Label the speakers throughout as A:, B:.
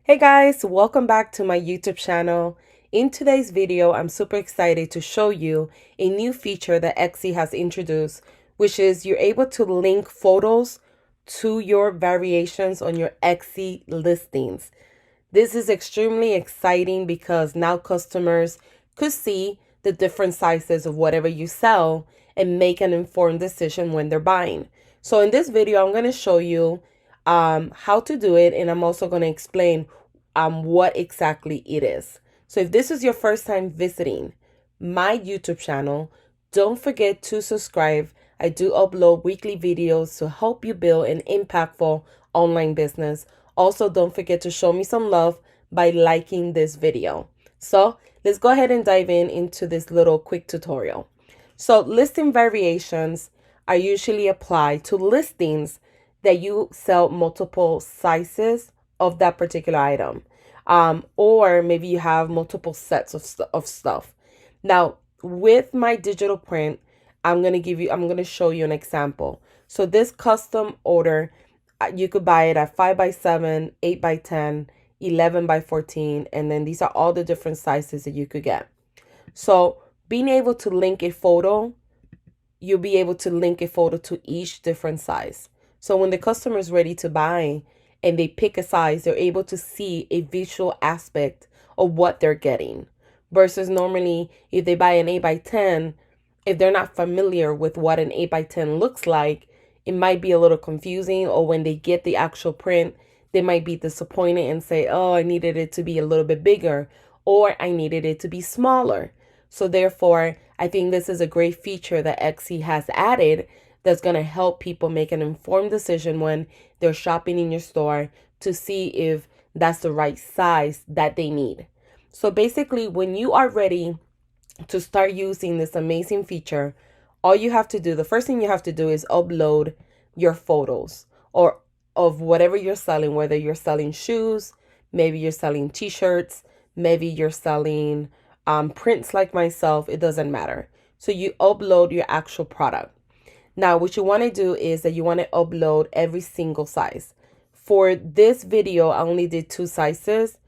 A: Hey guys, welcome back to my YouTube channel. In today's video, I'm super excited to show you a new feature that Etsy has introduced, which is you're able to link photos to your variations on your Etsy listings. This is extremely exciting because now customers could see the different sizes of whatever you sell and make an informed decision when they're buying. So in this video, I'm going to show you how to do it, and I'm also going to explain what exactly it is. So if this is your first time visiting my YouTube channel, don't forget to subscribe. I do upload weekly videos to help you build an impactful online business. Also, don't forget to show me some love by liking this video. So let's go ahead and dive into this little quick tutorial. So listing variations are usually applied to listings that you sell multiple sizes of that particular item. Or maybe you have multiple sets of stuff. Now, with my digital print, I'm going to show you an example. So this custom order, you could buy it at 5x7, 8x10, 11x14, and then these are all the different sizes that you could get. So being able to link a photo, you'll be able to link a photo to each different size. So when the customer is ready to buy and they pick a size, they're able to see a visual aspect of what they're getting. Versus normally, if they buy an 8x10, if they're not familiar with what an 8x10 looks like, it might be a little confusing, or when they get the actual print, they might be disappointed and say, oh, I needed it to be a little bit bigger, or I needed it to be smaller. So therefore, I think this is a great feature that Etsy has added that's going to help people make an informed decision when they're shopping in your store to see if that's the right size that they need. So basically, when you are ready to start using this amazing feature, all you have to do, the first thing you have to do is upload your photos or of whatever you're selling, whether you're selling shoes, maybe you're selling t-shirts, maybe you're selling prints like myself, it doesn't matter. So you upload your actual product. Now, what you want to do is that you want to upload every single size. For this video, I only did 2 sizes,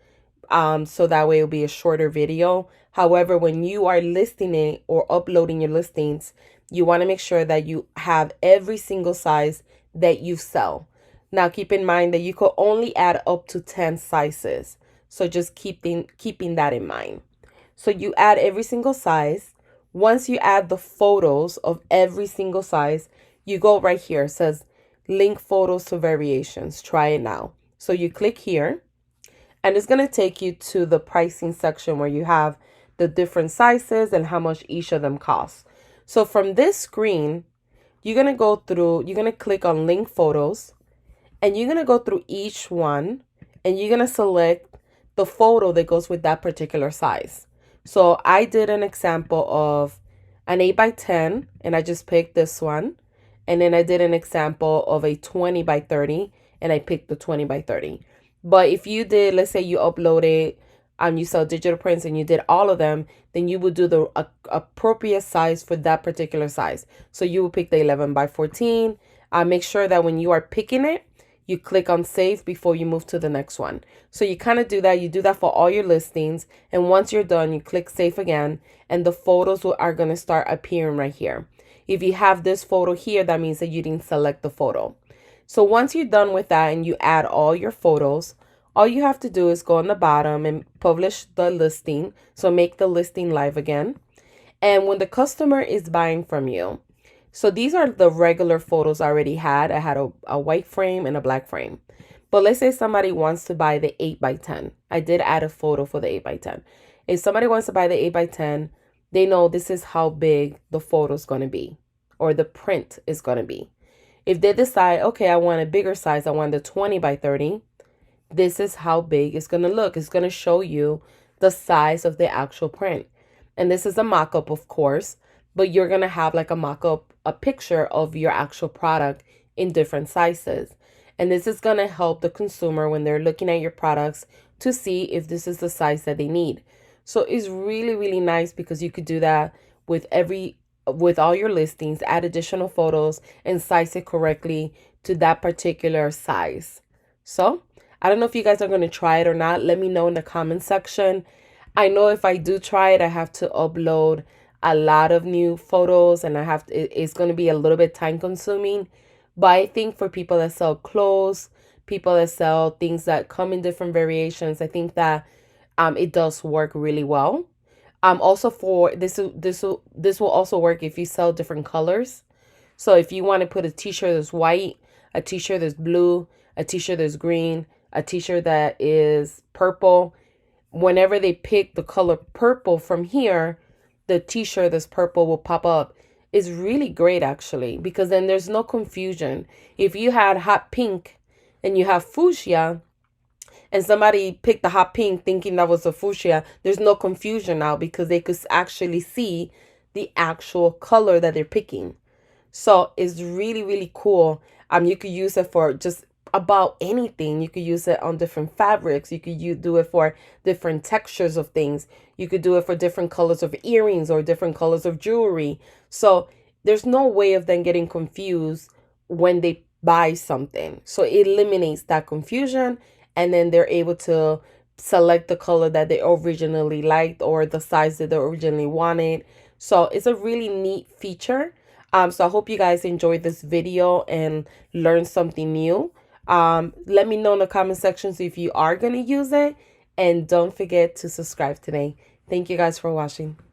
A: so that way it'll be a shorter video. However, when you are listing it or uploading your listings, you want to make sure that you have every single size that you sell. Now, keep in mind that you could only add up to 10 sizes. So just keeping that in mind. So you add every single size. Once you add the photos of every single size, you go right here. It says link photos to variations. Try it now. So you click here, and it's going to take you to the pricing section where you have the different sizes and how much each of them costs. So from this screen, you're going to click on link photos, and you're going to go through each one, and you're going to select the photo that goes with that particular size. So I did an example of an 8x10, and I just picked this one. And then I did an example of a 20x30, and I picked the 20x30. But if you did, let's say you uploaded, you sell digital prints and you did all of them, then you would do the appropriate size for that particular size. So you would pick the 11x14. Make sure that when you are picking it, you click on save before you move to the next one. So you kind of do that. You do that for all your listings. And once you're done, you click save again, and the photos are going to start appearing right here. If you have this photo here, that means that you didn't select the photo. So once you're done with that and you add all your photos, all you have to do is go on the bottom and publish the listing. So make the listing live again. And when the customer is buying from you, so these are the regular photos I already had. I had a white frame and a black frame. But let's say somebody wants to buy the 8x10. I did add a photo for the 8x10. If somebody wants to buy the 8x10, they know this is how big the photo is going to be, or the print is going to be. If they decide, okay, I want a bigger size, I want the 20x30, this is how big it's going to look. It's going to show you the size of the actual print. And this is a mock-up, of course, but you're going to have like a mock-up, a picture of your actual product in different sizes. And this is going to help the consumer when they're looking at your products to see if this is the size that they need. So it's really, really nice because you could do that with all your listings, add additional photos and size it correctly to that particular size. So I don't know if you guys are going to try it or not. Let me know in the comment section. I know if I do try it, I have to upload a lot of new photos, and it's going to be a little bit time consuming. But I think for people that sell clothes, people that sell things that come in different variations, I think that it does work really well. Also for this will also work if you sell different colors. So if you want to put a t-shirt that's white, a t-shirt that's blue, a t-shirt that's green, a t-shirt that is purple, whenever they pick the color purple from here, the t-shirt that's purple will pop up. It's really great actually, because then there's no confusion. If you had hot pink and you have fuchsia, and somebody picked the hot pink thinking that was a fuchsia, there's no confusion now because they could actually see the actual color that they're picking. So it's really, really cool. You could use it for just about anything. You could use it on different fabrics. You could do it for different textures of things. You could do it for different colors of earrings or different colors of jewelry. So there's no way of them getting confused when they buy something. So it eliminates that confusion, and then they're able to select the color that they originally liked or the size that they originally wanted. So it's a really neat feature. So I hope you guys enjoyed this video and learned something new. Let me know in the comment sections if you are going to use it. And don't forget to subscribe today. Thank you guys for watching.